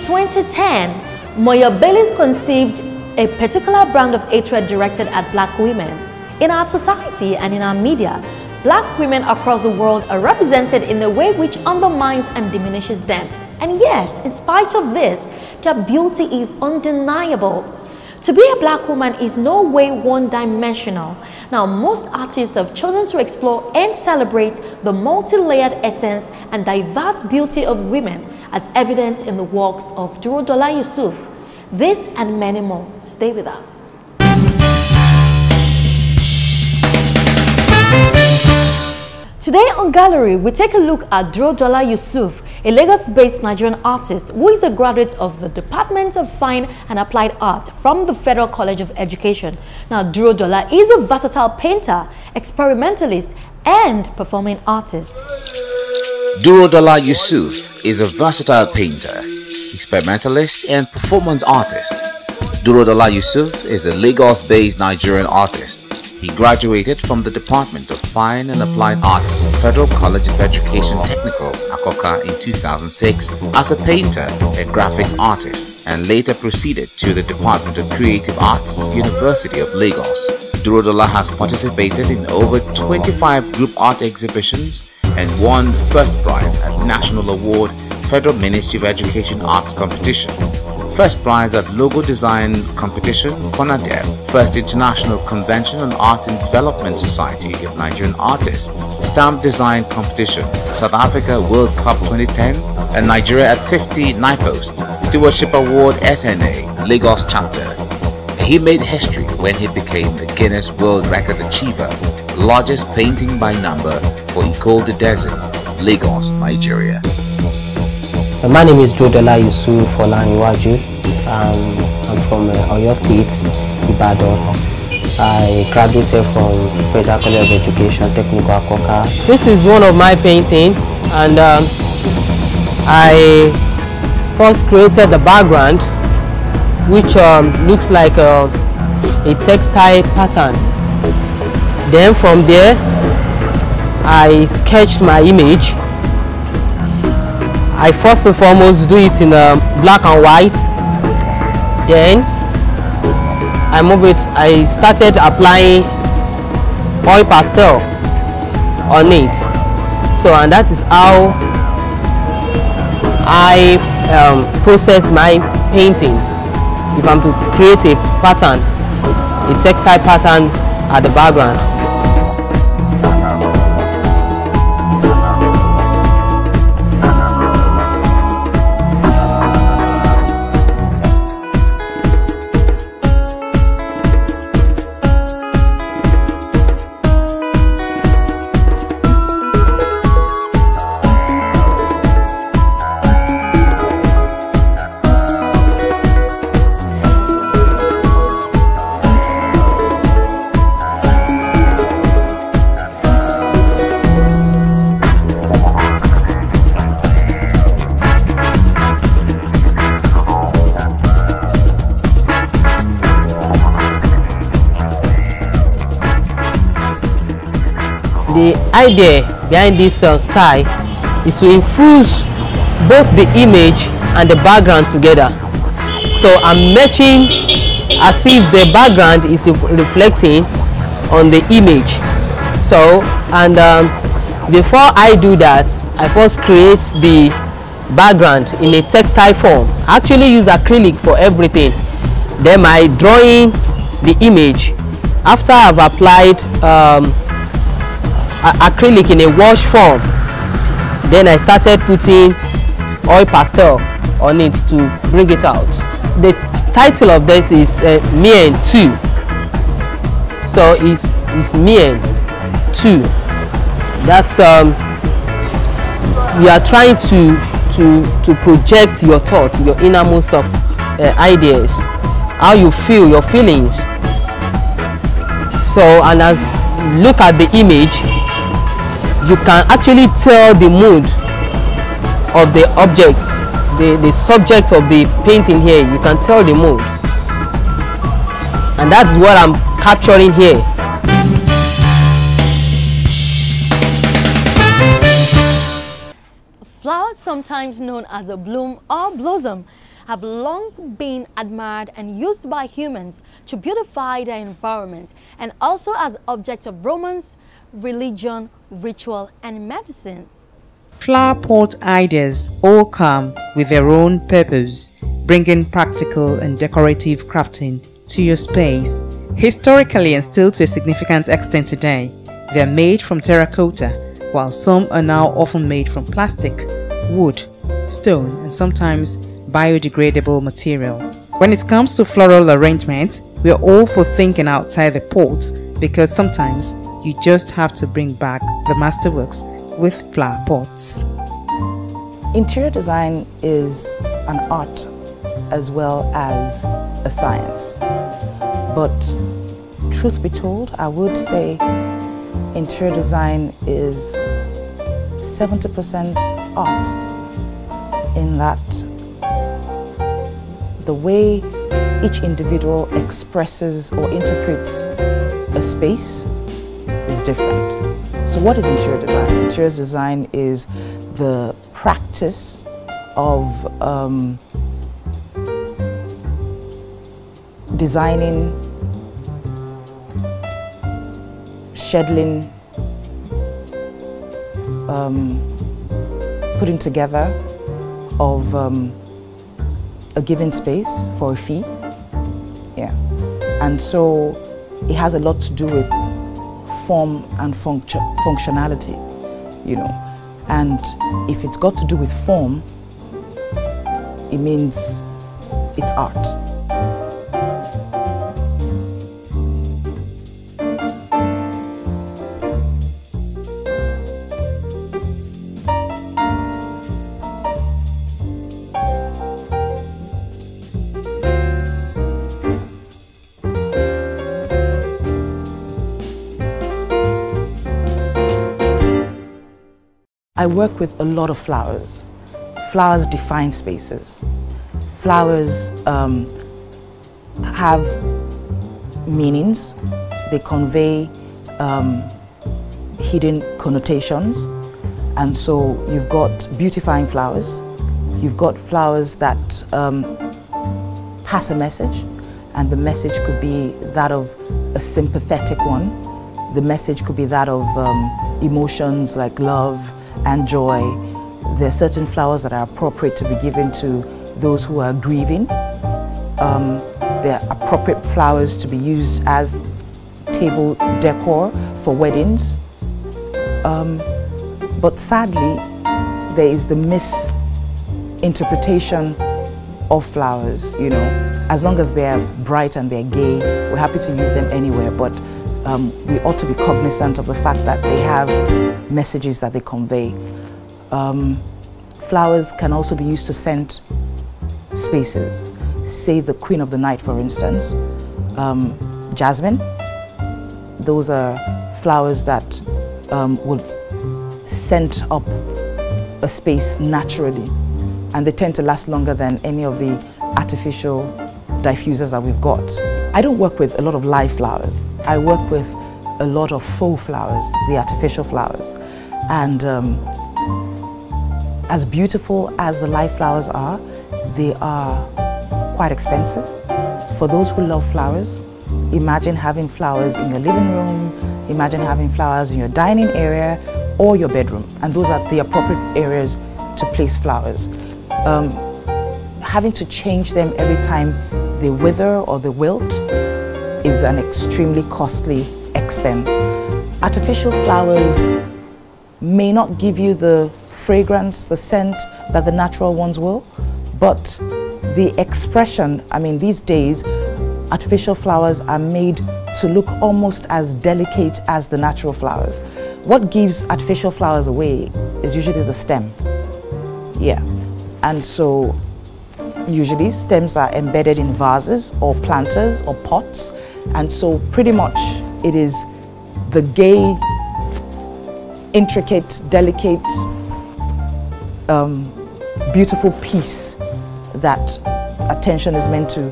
2010, Moya Bailey's conceived a particular brand of hatred directed at black women. In our society and in our media, black women across the world are represented in a way which undermines and diminishes them. And yet, in spite of this, their beauty is undeniable. To be a black woman is no way one-dimensional. Now, most artists have chosen to explore and celebrate the multi-layered essence and diverse beauty of women, as evidenced in the works of Durodola Yusuf. This and many more. Stay with us. Today on Gallery, we take a look at Durodola Yusuf, a Lagos-based Nigerian artist who is a graduate of the Department of Fine and Applied Art from the Federal College of Education. Now, Durodola is a versatile painter, experimentalist, and performing artist. Durodola Yusuf is a versatile painter, experimentalist, and performance artist. Durodola Yusuf is a Lagos-based Nigerian artist. He graduated from the Department of Fine and Applied Arts, Federal College of Education Technical, Akoka, in 2006 as a painter and graphics artist, and later proceeded to the Department of Creative Arts, University of Lagos. Durodola has participated in over 25 group art exhibitions and won first prize at National Award Federal Ministry of Education Arts Competition, first prize at Logo Design Competition, FONADEB, first International Convention on Art and Development Society of Nigerian Artists, Stamp Design Competition, South Africa World Cup 2010, and Nigeria at 50 NIPOST, Stewardship Award SNA, Lagos Chapter. He made history when he became the Guinness World Record Achiever, largest painting by number for Ecole de Desert, Lagos, Nigeria. My name is Durodola Yusuf Olaniwaju. I'm from Oyo State, Ibadan. I graduated from Federal College of Education Technical Akoka. This is one of my paintings, and I first created the background, which looks like a textile pattern. Then from there, I sketched my image. I first and foremost do it in black and white. Then I started applying oil pastel on it. So, and that is how I process my painting. If I'm to create a pattern, a textile pattern at the background. The idea behind this style is to infuse both the image and the background together. So I'm matching as if the background is reflecting on the image. So, and before I do that, I first create the background in a textile form. I actually use acrylic for everything. Then I drawing the image. After I've applied acrylic in a wash form, then I started putting oil pastel on it to bring it out. The title of this is Mien 2. So it's Mien 2. That's you are trying to project your thought, your innermost of ideas, how you feel, your feelings. So, and as you look at the image, you can actually tell the mood of the object, the subject of the painting here. You can tell the mood, and that's what I'm capturing here. Flowers, sometimes known as a bloom or blossom, have long been admired and used by humans to beautify their environment, and also as objects of romance, religion, ritual, and medicine. Flower pot ideas all come with their own purpose, bringing practical and decorative crafting to your space. Historically and still to a significant extent today, they are made from terracotta, while some are now often made from plastic, wood, stone, and sometimes biodegradable material. When it comes to floral arrangement, we are all for thinking outside the pot, because sometimes you just have to bring back the masterworks with flower pots. Interior design is an art as well as a science. But truth be told, I would say interior design is 70% art, in that the way each individual expresses or interprets a space is different. So what is interior design? Interior design is the practice of designing, scheduling, putting together of a given space for a fee. Yeah. And so it has a lot to do with form and functionality, you know. And if it's got to do with form, it means it's art. I work with a lot of flowers. Flowers define spaces. Flowers have meanings. They convey hidden connotations. And so you've got beautifying flowers. You've got flowers that pass a message. And the message could be that of a sympathetic one. The message could be that of emotions like love and joy. There are certain flowers that are appropriate to be given to those who are grieving. There are appropriate flowers to be used as table decor for weddings. But sadly, there is the misinterpretation of flowers, you know. As long as they're bright and they're gay, we're happy to use them anywhere, but we ought to be cognizant of the fact that they have messages that they convey. Flowers can also be used to scent spaces. Say the queen of the night, for instance, jasmine. Those are flowers that would scent up a space naturally, and they tend to last longer than any of the artificial diffusers that we've got. I don't work with a lot of live flowers. I work with a lot of faux flowers, the artificial flowers. And as beautiful as the live flowers are, they are quite expensive. For those who love flowers, imagine having flowers in your living room, imagine having flowers in your dining area or your bedroom. And those are the appropriate areas to place flowers. Having to change them every time they wither or they wilt is an extremely costly expense. Artificial flowers may not give you the fragrance, the scent that the natural ones will, but the expression, I mean, these days, artificial flowers are made to look almost as delicate as the natural flowers. What gives artificial flowers away is usually the stem. Yeah, and so usually stems are embedded in vases or planters or pots, and so pretty much it is the gay, intricate, delicate, beautiful piece that attention is meant to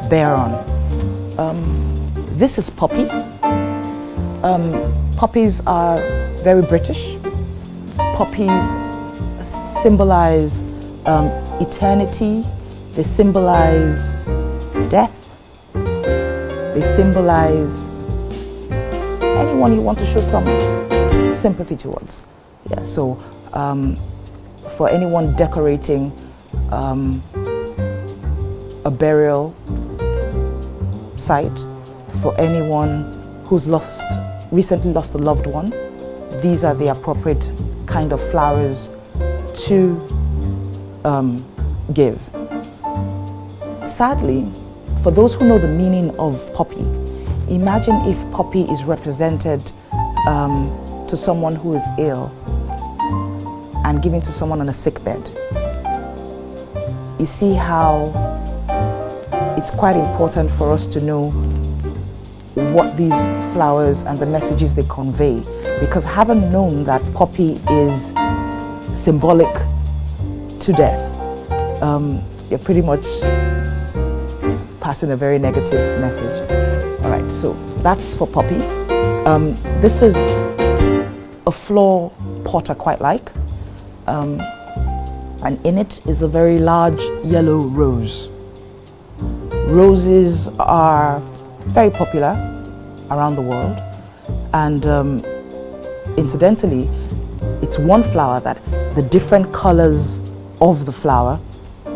bear on. This is poppy. Poppies are very British. Poppies symbolize eternity. They symbolize death. They symbolize anyone you want to show some sympathy towards. Yeah, so for anyone decorating a burial site, for anyone who's recently lost a loved one, these are the appropriate kind of flowers to give. Sadly, for those who know the meaning of poppy, imagine if poppy is represented to someone who is ill and given to someone on a sick bed. You see how it's quite important for us to know what these flowers and the messages they convey, because having known that poppy is symbolic to death, you're pretty much passing a very negative message. All right, so that's for poppy. This is a floor pot I quite like, and in it is a very large yellow rose. Roses are very popular around the world, and incidentally, it's one flower that the different colors of the flower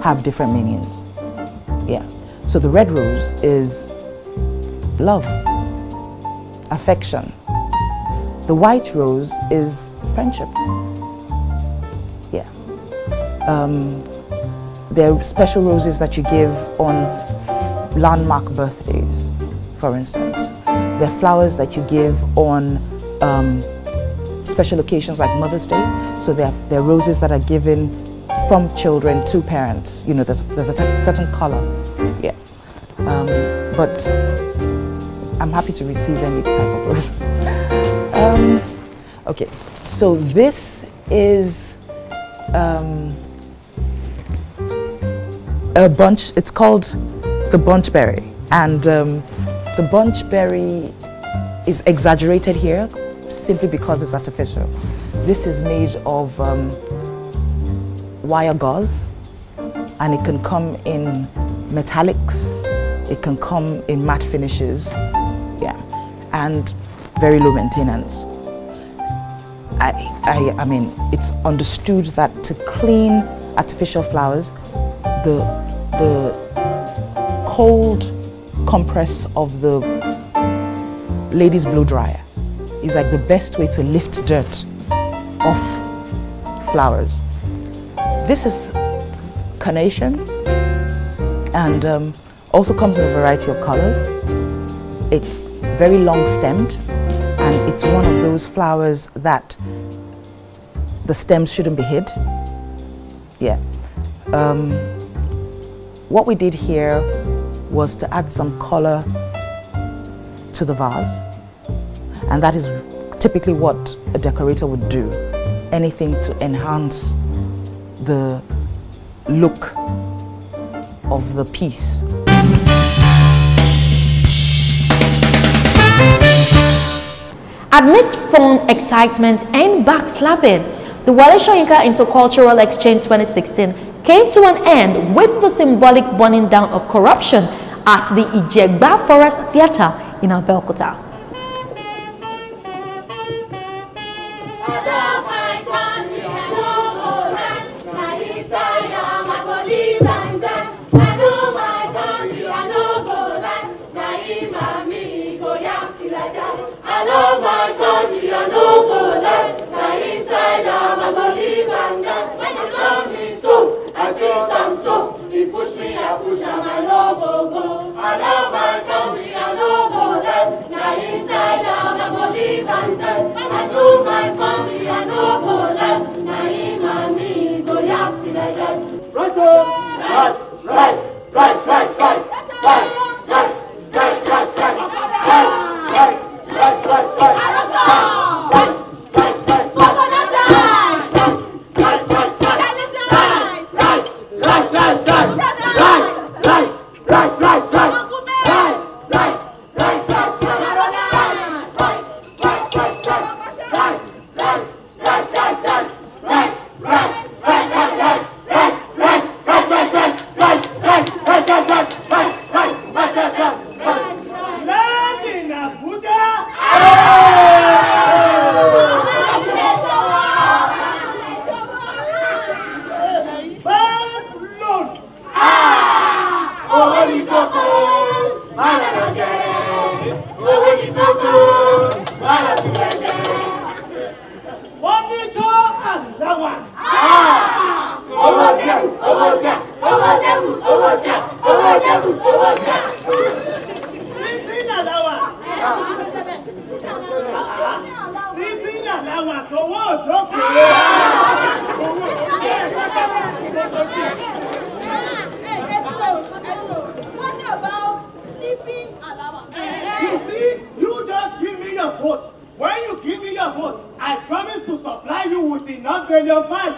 have different meanings. Yeah, so the red rose is love, affection. The white rose is friendship. Yeah. There are special roses that you give on landmark birthdays, for instance. There are flowers that you give on special occasions like Mother's Day. So there are roses that are given from children to parents. You know, there's a certain color. Yeah. But I'm happy to receive any type of rose. Okay, so this is a bunch. It's called the bunchberry, and the bunchberry is exaggerated here simply because it's artificial. This is made of wire gauze, and it can come in metallics, it can come in matte finishes, yeah, and very low maintenance. I mean, it's understood that to clean artificial flowers, the cold compress of the ladies' blow dryer is like the best way to lift dirt off flowers. This is carnation, and also comes in a variety of colors. It's very long stemmed, and it's one of those flowers that the stems shouldn't be hid. Yeah. What we did here was to add some color to the vase, and that is typically what a decorator would do. Anything to enhance the look of the piece. Amidst fun, excitement, and backslapping, the Wale Soyinka Intercultural Exchange 2016 came to an end with the symbolic burning down of corruption at the Ijegba Forest Theatre in Abeokuta. What about sleeping allowance? You see, you just give me your vote. When you give me your vote, I promise to supply you with enough billion funds.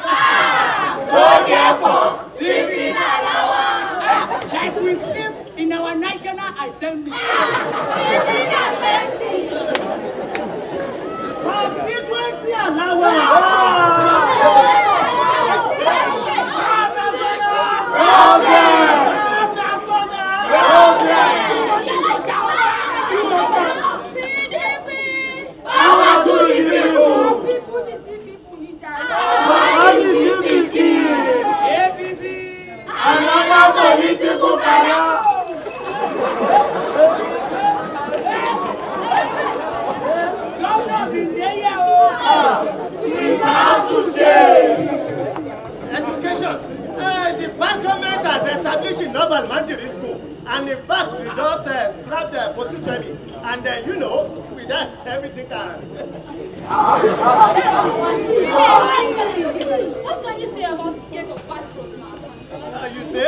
So therefore, sleeping allowance. Like we sleep in our National Assembly. Sleeping assembly. Constituency allowance. Political career. Education. The past government has established in North Elementary School, and in fact, we just scrapped the post-20, and you know, with that, everything can. What can you say about the case of bad roads now? You say?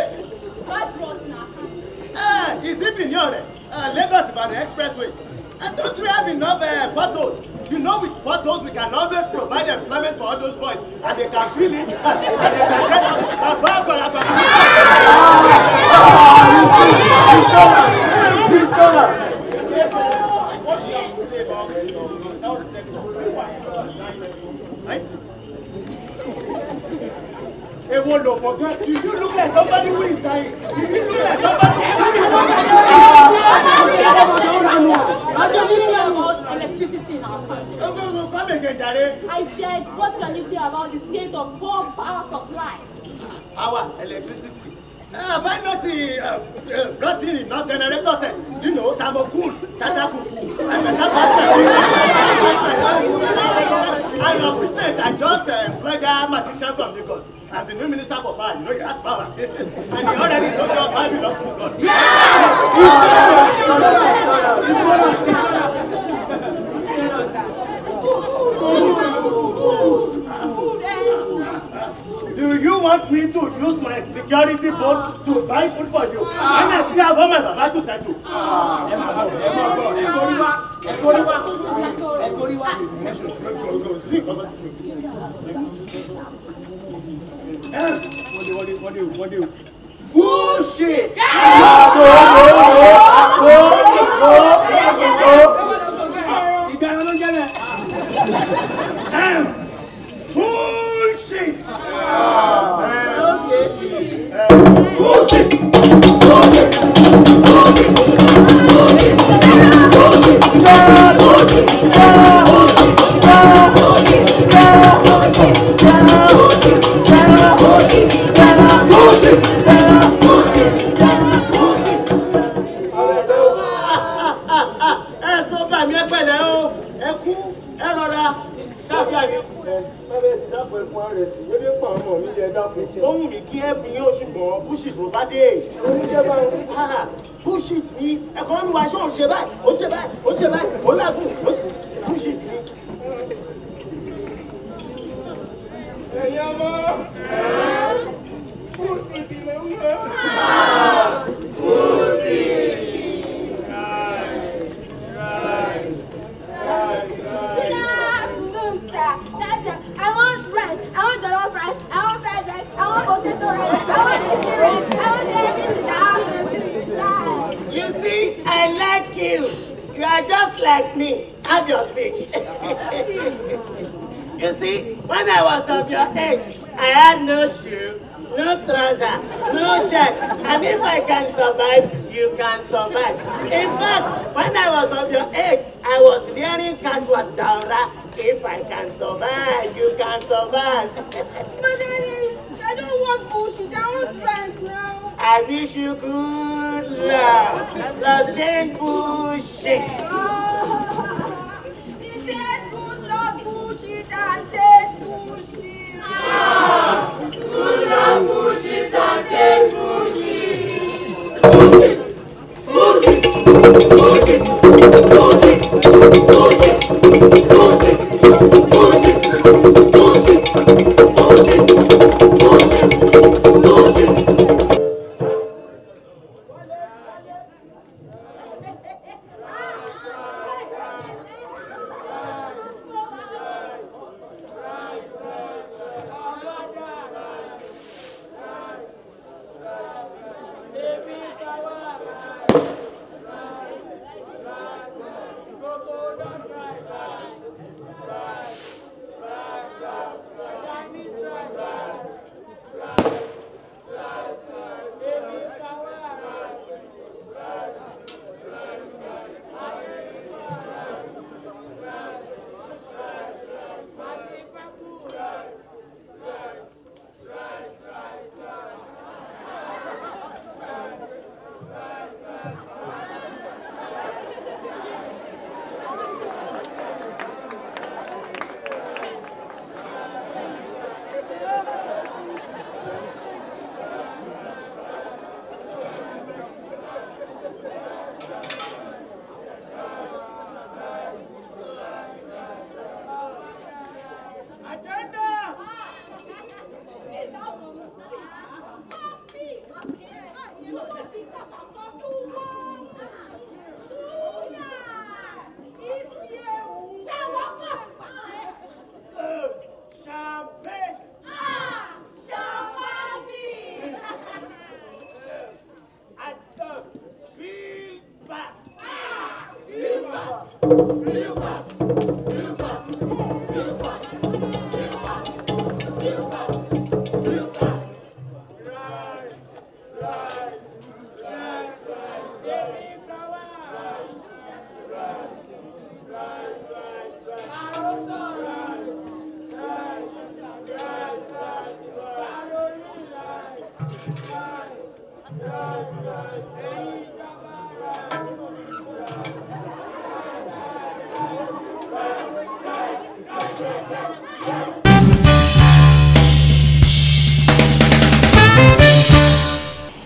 Bad roads now. Is it in your Lagos by the expressway? And don't we have enough potholes? You know, with potholes, we can always provide employment for all those boys, and they can feel it, and they can get out. Hey, what no, forget. If you look at somebody who is dying, if you look at somebody who is What can you say about electricity in our country? come again, Jare. I said, what can you say about the state of poor power supply? Our electricity. Have I not brought in enough generators? You know, Tamocool, Tatakuku, and your president, I just employed a magician from Lagos as the new minister for power. You know, he has power. And he already told you how belongs to God. Do you want me to use my security vote to buy food for you? And I see how my Baba to settle. What do you? Bullshit! Bullshit! Bullshit! Ohun mi kí ẹ̀bùn yóò ṣùgbọ́n bullshit ló bá dé. Bullshit ni ẹ̀kọ́ mi wá ṣé òun ṣe báyìí, ó ṣe báyìí, ó ṣe báyìí, ó làgùn, bullshit ni. Ẹ̀yin ọmọ, bullshit ni mo ń lọ. You see, I like you. You are just like me. Have your seat. You see, when I was of your age, I had no shoe, no trouser, no shirt. And if I can survive, you can survive. In fact, when I was of your age, I was wearing catwalk daura. If I can survive, you can survive. But I don't want bullshit. I want friends now. I wish you good luck. The same bullshit. He said good luck, bullshit, and change bullshit. Good luck, bullshit, and change bullshit. Bullshit, bullshit, bullshit, bullshit, bullshit, bullshit, bullshit.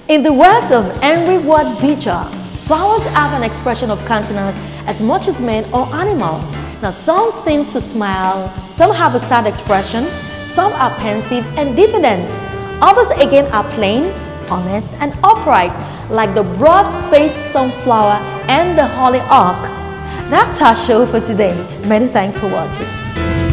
In the words of Henry Ward Beecher, flowers have an expression of countenance as much as men or animals. Now, some seem to smile, some have a sad expression, some are pensive and diffident. Others again are plain, honest and upright, like the broad-faced sunflower and the hollyhock. That's our show for today. Many thanks for watching.